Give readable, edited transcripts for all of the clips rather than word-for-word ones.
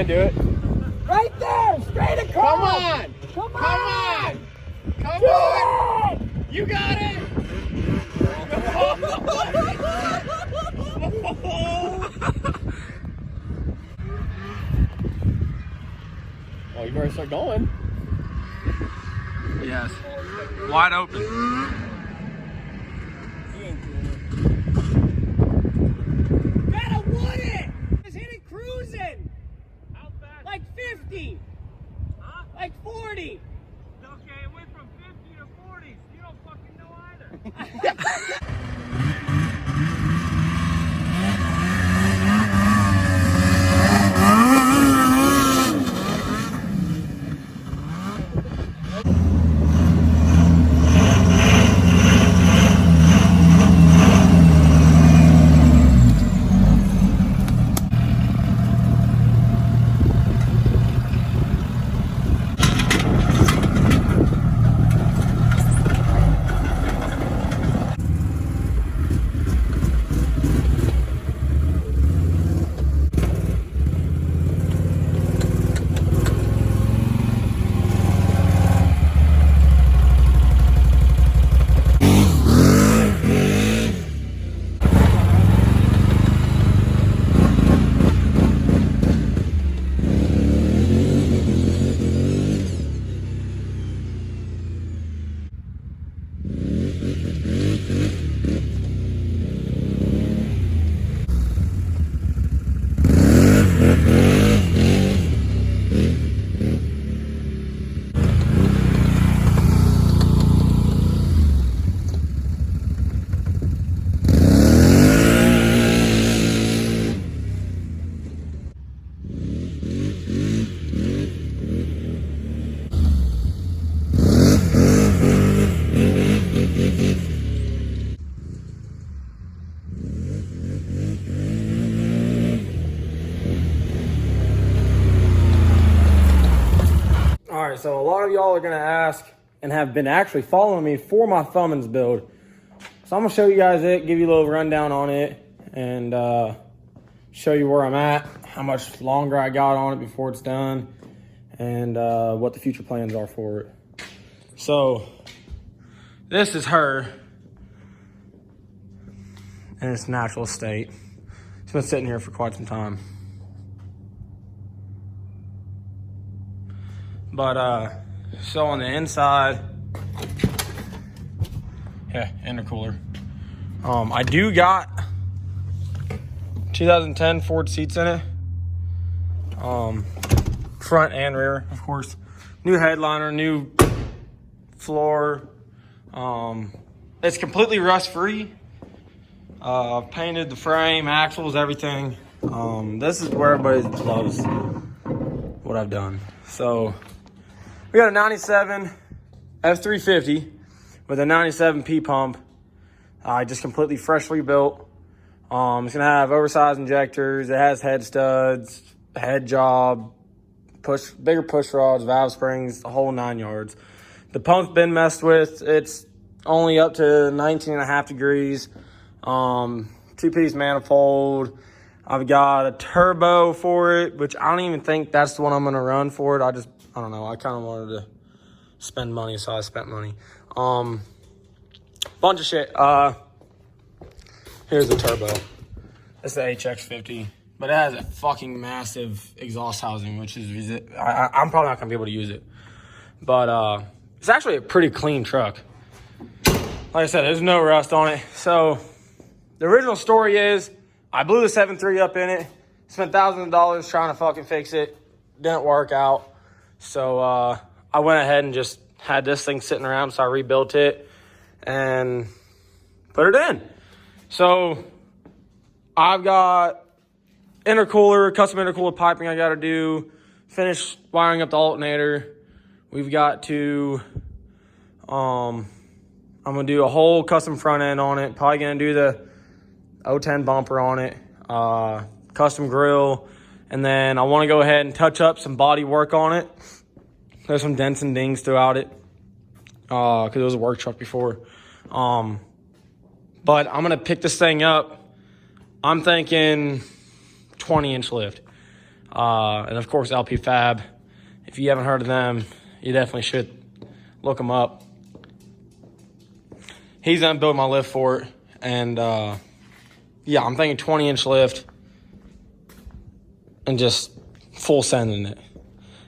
gonna do it. Right there, straight across. Come on. Come on. Come on. Come Do on. it. You got it. Oh, you better start going. Yes. Wide open. Gotta wood it. Just hit it cruising. How fast? Like 50. Huh? Like 40. Okay, it went from 50 to 40. You don't fucking know either. All right, so a lot of y'all are gonna ask and have been actually following me for my Cummins build. So I'm gonna show you guys it, give you a little rundown on it, and show you where I'm at, how much longer I got on it before it's done, and what the future plans are for it. So this is her in its natural state. It's been sitting here for quite some time. But so on the inside, yeah, intercooler. I do got 2010 Ford seats in it. Front and rear, of course. New headliner, new floor. It's completely rust free. Painted the frame, axles, everything. This is where everybody loves what I've done. So we got a 97 F350 with a 97 P pump. Just completely freshly built. It's gonna have oversized injectors. It has head studs, head job, bigger push rods, valve springs, the whole 9 yards. The pump's been messed with. It's only up to 19.5 degrees. 2-piece manifold. I've got a turbo for it, which I don't even think that's the one I'm gonna run for it. I don't know. I kind of wanted to spend money, so I spent money. Bunch of shit. Here's the turbo. It's the HX50, but it has a fucking massive exhaust housing, which is I'm probably not gonna be able to use it. But it's actually a pretty clean truck. Like I said, there's no rust on it. So the original story is I blew the 7.3 up in it, spent thousands of dollars trying to fucking fix it. Didn't work out. So I went ahead and just had this thing sitting around, so I rebuilt it and put it in. So I've got intercooler, custom intercooler piping I gotta do, finish wiring up the alternator. We've got to, I'm gonna do a whole custom front end on it. Probably gonna do the 010 bumper on it, custom grill. And then I want to go ahead and touch up some body work on it. There's some dents and dings throughout it because it was a work truck before. But I'm going to pick this thing up. I'm thinking 20-inch lift. And of course, LP Fab. If you haven't heard of them, you definitely should look them up. He's done built my lift for it. And yeah, I'm thinking 20-inch lift and just full sending it.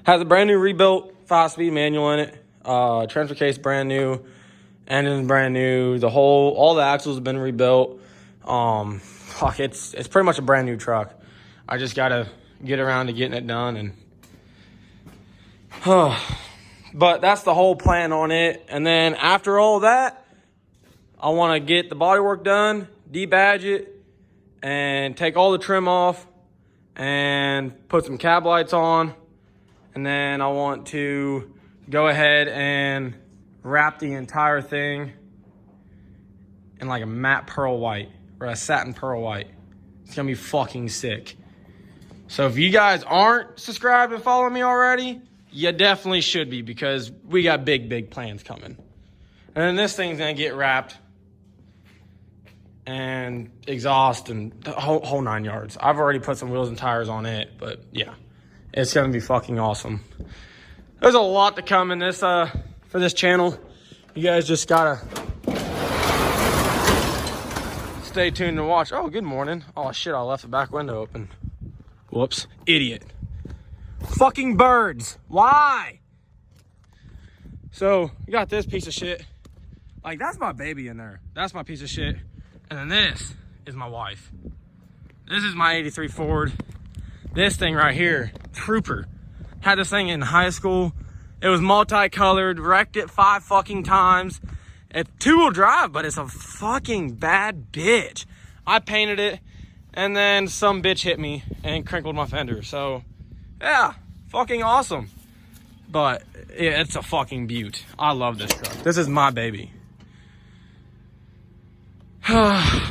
Has a brand new rebuilt 5-speed manual in it. Transfer case brand new. Engine brand new. All the axles have been rebuilt. Fuck, it's pretty much a brand new truck. I just gotta get around to getting it done, and but that's the whole plan on it. And then after all that, I want to get the bodywork done, debadge it, and take all the trim off, and put some cab lights on. And then I want to go ahead and wrap the entire thing in like a matte pearl white or a satin pearl white. It's gonna be fucking sick. So if you guys aren't subscribed and following me already, you definitely should be, because we got big plans coming. And then this thing's gonna get wrapped and exhaust and the whole 9 yards. I've already put some wheels and tires on it, but yeah, it's gonna be fucking awesome. There's a lot to come in this for this channel. You guys just gotta stay tuned and watch. Oh, good morning. Oh shit, I left the back window open. Whoops, idiot. Fucking birds, why? So, you got this piece of shit. Like, that's my baby in there. That's my piece of shit. And then this is my wife. This is my 83 Ford. This thing right here, trooper. Had this thing in high school. It was multicolored, wrecked it 5 fucking times. It's 2-wheel drive, but it's a fucking bad bitch. I painted it, and then some bitch hit me and crinkled my fender. So, yeah, fucking awesome. But yeah, it's a fucking beaut. I love this truck. This is my baby. Has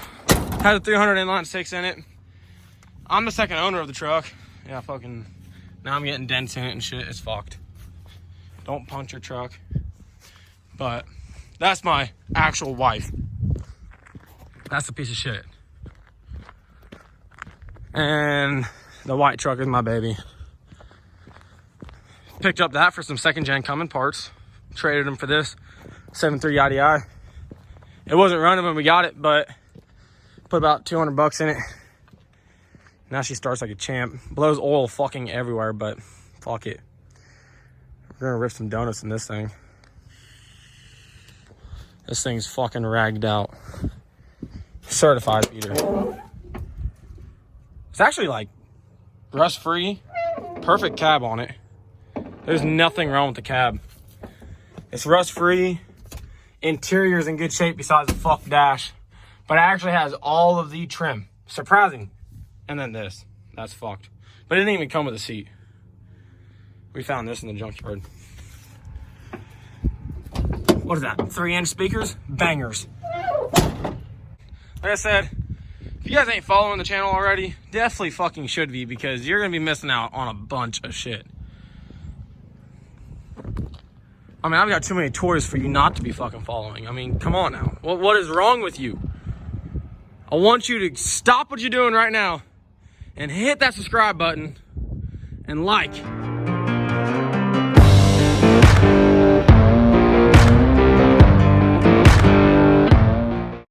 a 300 inline 6 in it. I'm the second owner of the truck. Yeah, fucking, now I'm getting dents in it and shit. It's fucked. Don't punch your truck. But that's my actual wife. That's a piece of shit. And the white truck is my baby. Picked up that for some second-gen Cummins parts. Traded them for this 7.3 IDI. It wasn't running when we got it, but put about 200 bucks in it. Now she starts like a champ. Blows oil fucking everywhere, but fuck it. We're gonna rip some donuts in this thing. This thing's fucking ragged out. Certified beater. It's actually like rust-free. Perfect cab on it. There's nothing wrong with the cab. It's rust-free. Interior's in good shape besides the fuck dash. But it actually has all of the trim. Surprising. And then this. That's fucked. But it didn't even come with a seat. We found this in the junkyard. What is that? 3-inch speakers? Bangers. Like I said, if you guys ain't following the channel already, definitely fucking should be, because you're gonna be missing out on a bunch of shit. I mean, I've got too many toys for you not to be fucking following. I mean, come on now. What is wrong with you? I want you to stop what you're doing right now and hit that subscribe button and like.